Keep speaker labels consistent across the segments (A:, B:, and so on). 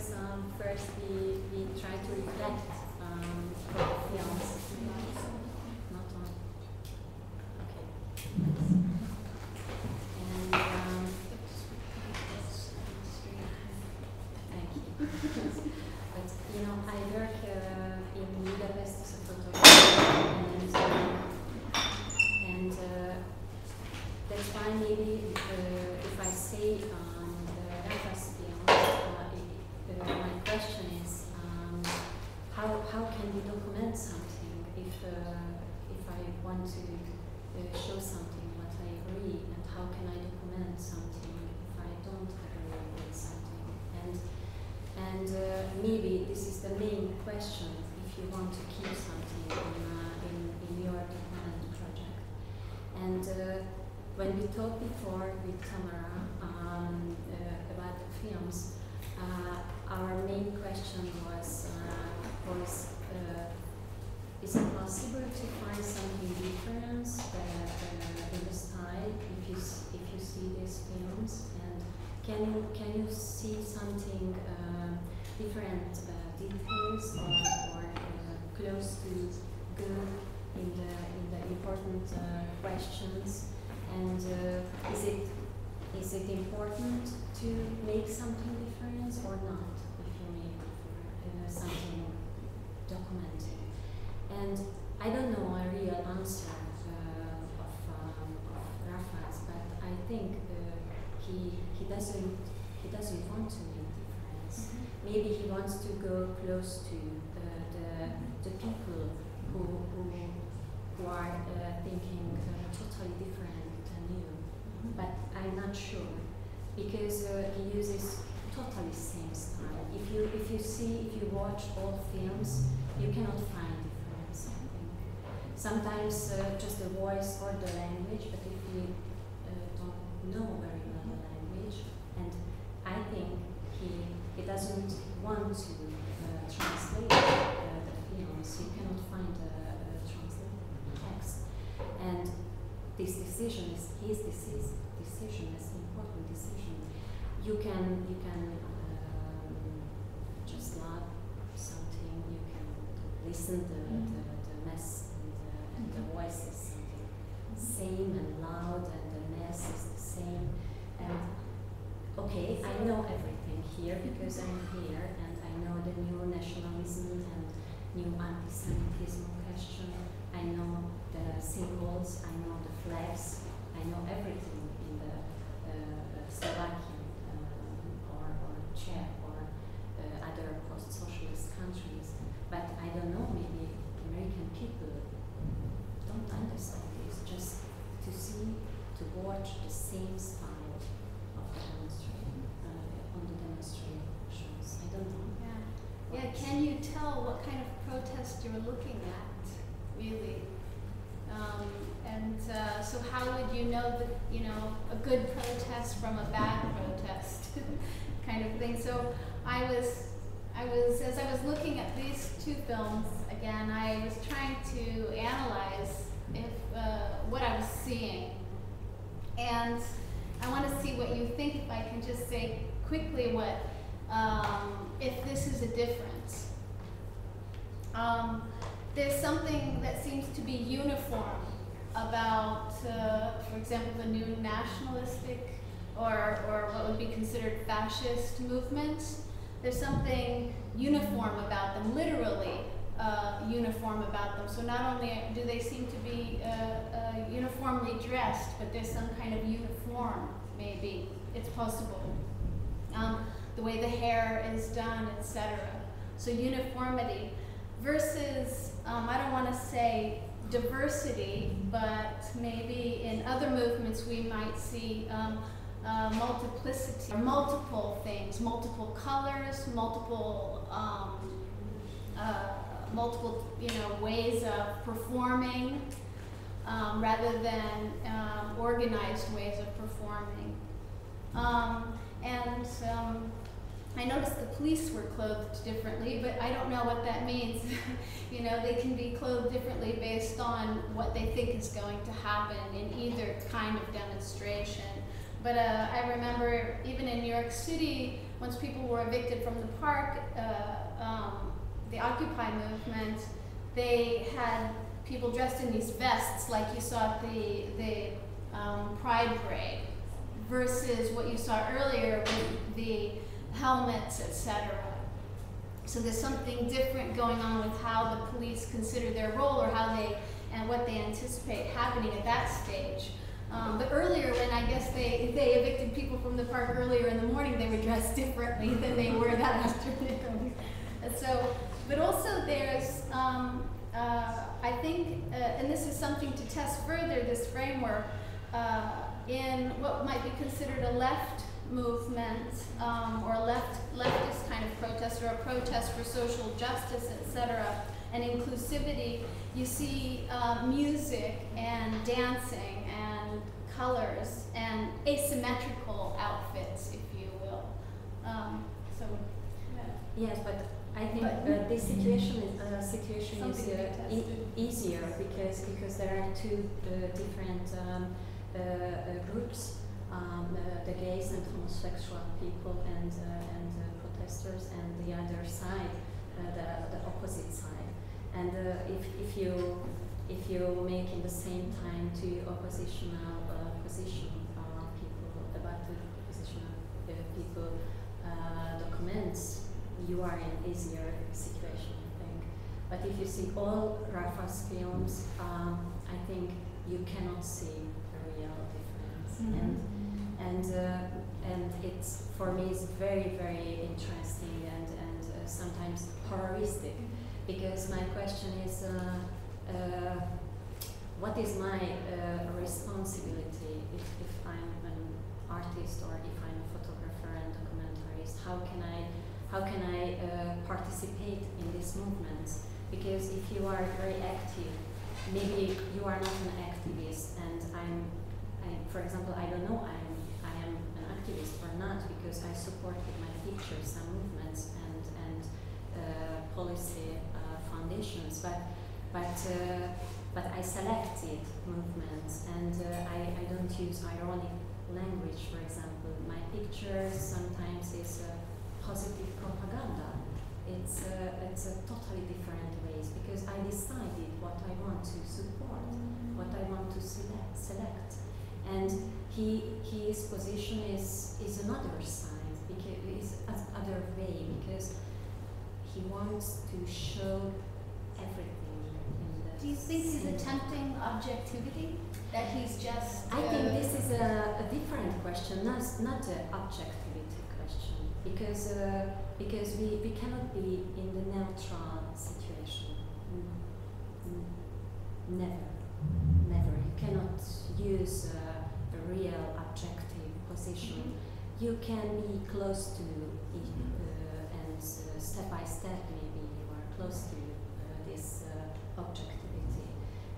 A: because first we try to reflect for the films. Not on. Okay. And thank you. But you know, I work in Budapest as a photographer, and that's why maybe if I say Rafa's film, my question is how can we document something if I want to show something what I agree, and how can I document something if I don't agree with something, and maybe this is the main question if you want to keep something in your document project. And when we talked before with Tamara about the films, our main question was is it possible to find something different in the style if you see these films, and can you see something different details or close to good in the important questions, and is it important to make something different or not if you make something documented? And I don't know a real answer of Rafa's, but I think he doesn't want to make difference. Maybe he wants to go close to the people who are thinking totally different than you. But I'm not sure, because he uses totally same style. If you watch all films, you cannot find difference, I think. Sometimes just the voice or the language, but if you don't know very well the language, and I think he doesn't want to translate the films, you cannot find a translated text. And this decision is his decision, is an important decision. You can just love something, you can listen to the mess and the voice is same and loud, and the mess is the same. And okay, I know everything here because I'm here, and I know the new nationalism and new anti-Semitism question. I know the symbols, I know the flags, I know everything in the Slovakian or Czech or other post-socialist countries. But I don't know, maybe American people don't understand this, just to watch the same style of the on the demonstrations. I don't know.
B: Yeah. Can you tell what kind of protest you're looking at, really? So how would you know that, a good protest from a bad protest kind of thing? So as I was looking at these two films again, I was trying to analyze what I was seeing, and I want to see what you think. If I can just say quickly if this is a difference. There's something that seems to be uniform about, for example, the new nationalistic or what would be considered fascist movements. There's something uniform about them, literally uniform about them. So not only do they seem to be uniformly dressed, but there's some kind of uniform, maybe. It's possible. The way the hair is done, etc. So uniformity versus, I don't want to say diversity, but maybe in other movements we might see multiplicity, or multiple things, multiple colors, multiple ways of performing, rather than organized ways of performing. I noticed the police were clothed differently, but I don't know what that means. They can be clothed differently based on what they think is going to happen in either kind of demonstration. But I remember even in York City, once people were evicted from the park, the Occupy movement, they had people dressed in these vests like you saw at the Pride Parade, versus what you saw earlier with the helmets, etc. So there's something different going on with how the police consider their role, or how they, and what they anticipate happening at that stage. But earlier, when I guess they evicted people from the park earlier in the morning, they were dressed differently than they were that afternoon. So, but also there's, I think, and this is something to test further, this framework, in what might be considered a left movement, or a leftist kind of protest, or a protest for social justice, etc., and inclusivity. You see music and dancing and colors and asymmetrical outfits, if you will.
A: Yes, but I think this situation is easier because there are two different groups, the gays and homosexual people and protesters, and the other side, the opposite side. And if you make in the same time two oppositional position people, about the oppositional people documents, you are in easier situation, I think. But if you see all Rafa's films, I think you cannot see a real difference. Mm-hmm. And it's, for me, it's very, very interesting and sometimes horroristic, because my question is, what is my responsibility if I'm an artist, or if I'm a photographer and documentarist? How can I participate in this movement? Because if you are very active, maybe you are not an activist, and for example, I don't know I am an activist or not, because I support with my pictures some movements and policy foundations, but I selected movements, and I don't use ironic language. For example, my pictures sometimes is positive propaganda. It's a totally different ways, because I decided what I want to support, what I want to select, and his position is another side, because is other way, because he wants to show everything in the.
B: Do you think he's attempting objectivity? That he's just.
A: I think this is a different question, not an objectivity question, because we cannot be in the neutral situation. Never. You cannot use a real objective position. You can be close to it, and step by step maybe you are close to this objectivity,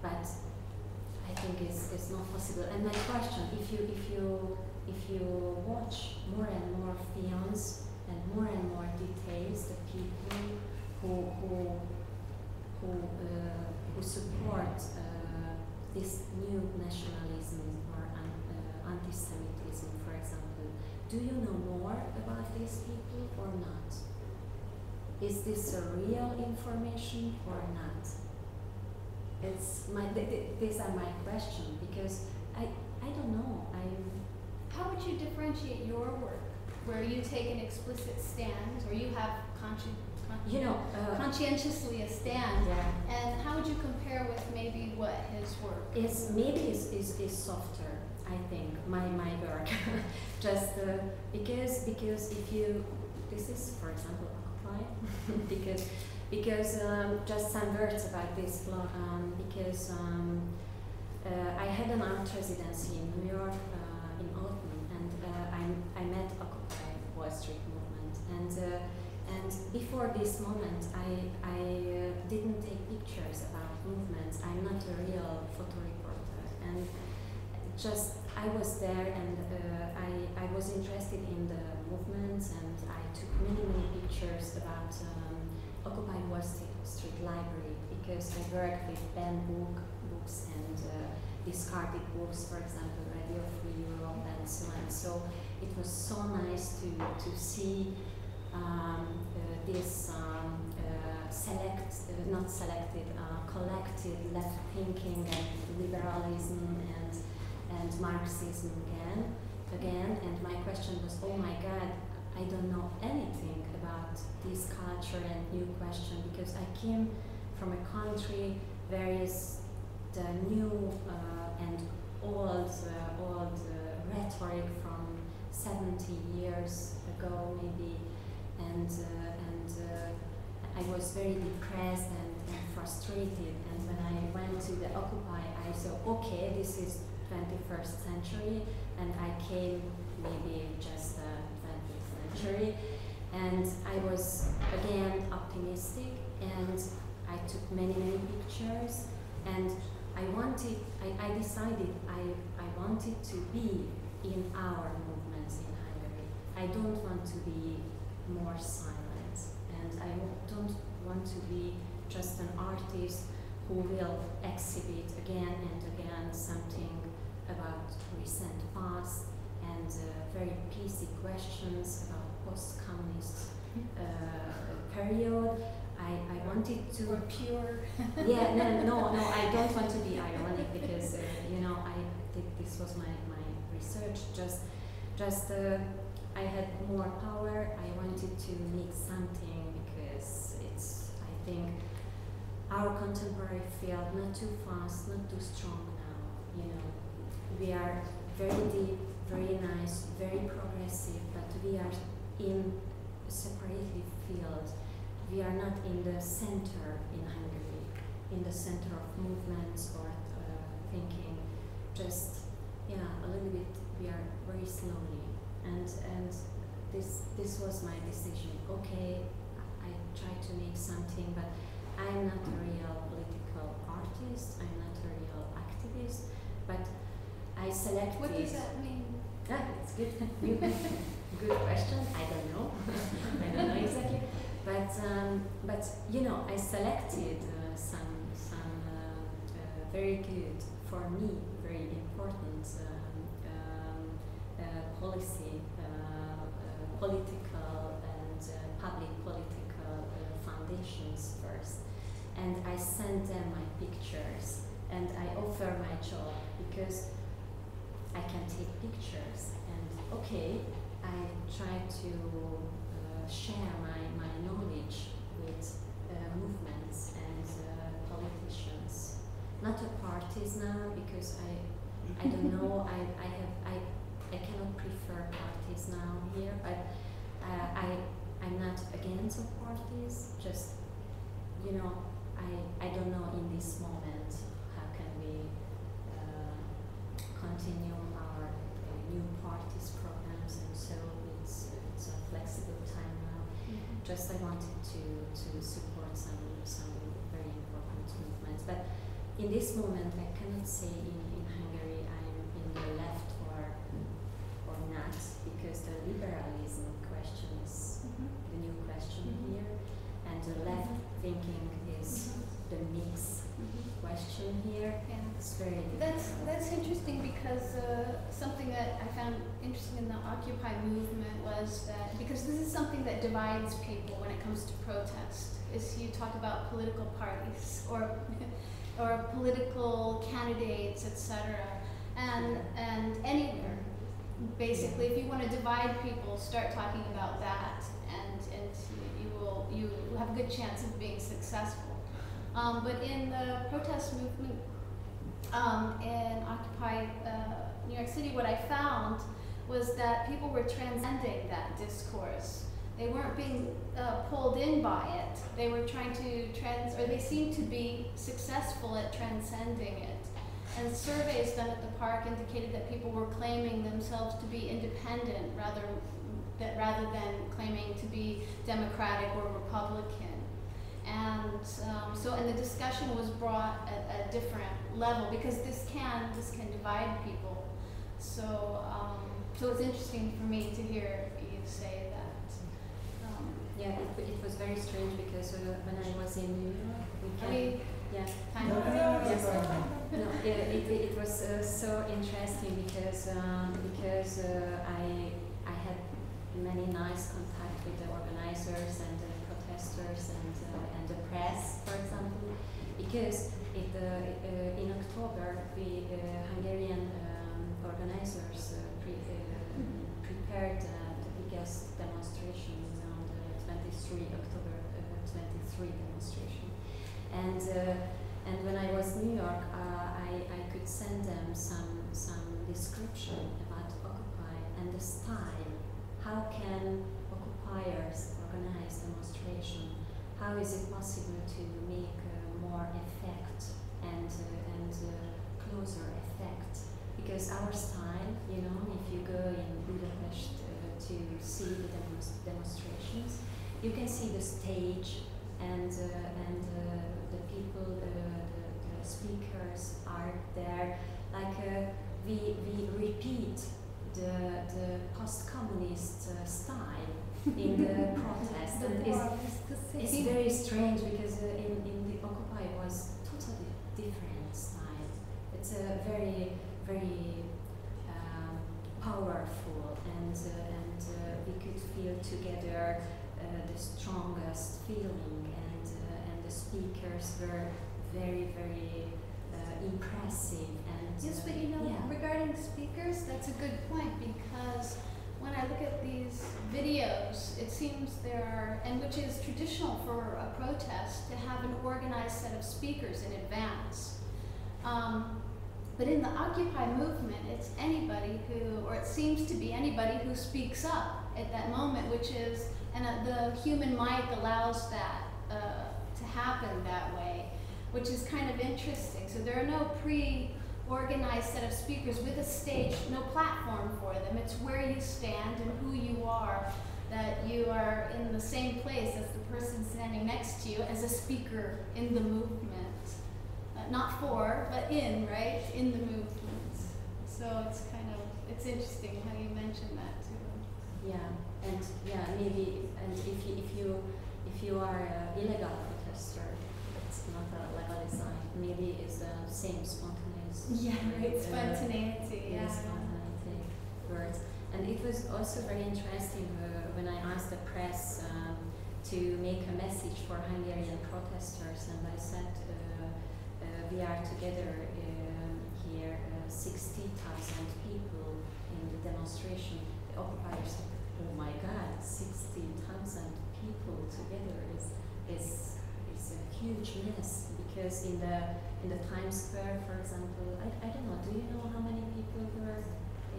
A: but I think it's not possible. And my question, if you watch more and more films and more details, the people who support this new nationalism or anti-Semitism, for example, do you know more about these people or not? Is this a real information or not? These are my questions, because I don't know.
B: How would you differentiate your work, where you take an explicit stand, or you have conscientiously a stand,
A: yeah.
B: And how would you compare with maybe what his work
A: is softer, I think, my work. Just because if you, this is, for example, Occupy, because just some words about this blog, because I had an art residency in New York in autumn, and I met Occupy Wall Street movement, and before this moment I didn't take pictures about movements. I'm not a real photo reporter, and just I was there, and I was interested in the movements, and I took many pictures about Occupy Wall Street Library, because I worked with banned books and discarded books, for example, Radio Free Europe and so on. So it was so nice to see this collected left thinking and liberalism and Marxism again. And my question was, oh my God, I don't know anything about this culture and new question, because I came from a country where is the new and old rhetoric from 70 years ago maybe, and I was very depressed and frustrated. And when I went to the Occupy, I saw, okay, this is 21st century, and I came maybe just 20th century, and I was again optimistic, and I took many pictures, and I decided I wanted to be in our movements in Hungary. I don't want to be more silent, and I don't want to be just an artist who will exhibit again and again something about recent past and very PC questions about post-communist period. I wanted to...
B: Or pure.
A: Yeah, no, I don't want to be ironic, because, this was my research, just I had more power. I wanted to make something, because it's, I think, our contemporary field, not too fast, not too strong now, We are very deep, very nice, very progressive, but we are in a separately field. We are not in the center in Hungary, in the center of movements or thinking. Just, a little bit, we are very slowly. And this was my decision. Okay, I try to make something, but I'm not a real political artist, I'm not a real activist, but I selected...
B: What does that mean?
A: It's good. Good question. I don't know. I don't know exactly. But I selected some very good, for me, very important policy, political and public political foundations first. And I sent them my pictures, and I offer my job, because I can take pictures. And okay, I try to share my knowledge with movements and politicians. Not a parties now, because I don't know, I cannot prefer parties now here, but I'm not against parties, just, I don't know in this moment how can we continue our new parties programs, and so it's a flexible time now.
B: Mm-hmm.
A: Just I wanted to support some very important movements, but in this moment I cannot say in Hungary I'm in the left or not, because the liberalism question is the new question here, and the left thinking is the mix question here.
B: Yeah.
A: It's very difficult.
B: That's interesting, because something that I found interesting in the Occupy movement was that, because this is something that divides people when it comes to protest, is you talk about political parties or political candidates, etc. And anywhere, basically, if you want to divide people, start talking about that, and you have a good chance of being successful. But in the protest movement in Occupy New York City, what I found was that people were transcending that discourse. They weren't being pulled in by it. They were trying to they seemed to be successful at transcending it. And surveys done at the park indicated that people were claiming themselves to be independent rather than claiming to be democratic or Republican. And and the discussion was brought at a different level, because this can divide people. So it's interesting for me to hear you say that.
A: Yeah, it was very strange because when I was in New York, yeah.
B: Yes.
A: No, it was so interesting because I had many nice contact with the organizers and the protesters and the press, for example, because in October we Hungarian organizers prepared the biggest demonstration on the October 23 demonstration, and when I was in New York, I could send them some description about Occupy and the style. How can occupiers organize demonstration? How is it possible to make more effect and closer effect? Because our style, you know, if you go in Budapest to see the demonstrations, you can see the stage and the people, the speakers are there. Like we repeat the post-communist style in the protest, and it's very strange because in the Occupy was totally different style. It's a very powerful, and we could feel together the strongest feeling, and the speakers were very impressive. And
B: yes, but you know, regarding speakers, that's a good point, because when I look at these videos, it seems there are, and which is traditional for a protest, to have an organized set of speakers in advance. But in the Occupy movement, it's anybody who, or it seems to be anybody who speaks up at that moment, which is, and the human mic allows that to happen that way, which is kind of interesting. So there are no pre-organized set of speakers with a stage, no platform for them. It's where you stand and who you are, that you are in the same place as the person standing next to you as a speaker in the movement. Not for, but in, right? In the movement. So it's kind of, it's interesting how you mentioned that too.
A: Yeah, and maybe, and if you are an illegal protester, it's not a legal design. Maybe it's the same spontaneity.
B: Yeah, right. Spontaneity. Yeah.
A: Spontaneity words. And it was also very interesting when I asked the press to make a message for Hungarian protesters, and I said. We are together here, 60,000 people in the demonstration. The occupiers said, "Oh my God, 60,000 people together is a huge mess." Because in the Times Square, for example, I don't know. Do you know how many people were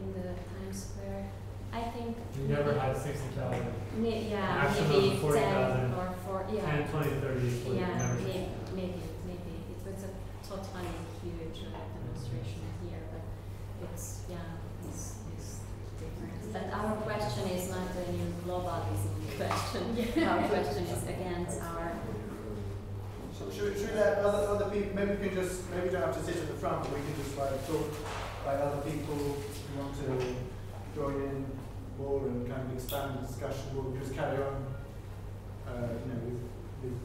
A: in the Times Square? I think
C: we never had 60,000.
A: Yeah,
C: maximum
A: maybe
C: 40,000.
A: 10 or 4. Yeah.
C: 10, 20, 30, 40.
A: Yeah, maybe. It was a totally huge demonstration here, but it's different. But our question is not a new globalism question. Our question is against our.
D: So should we let other people? Maybe we can just, maybe we don't have to sit at the front, but we can just like talk by other people who want to join in more and kind of expand the discussion. We'll just carry on, with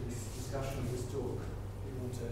D: this discussion, this talk. We want to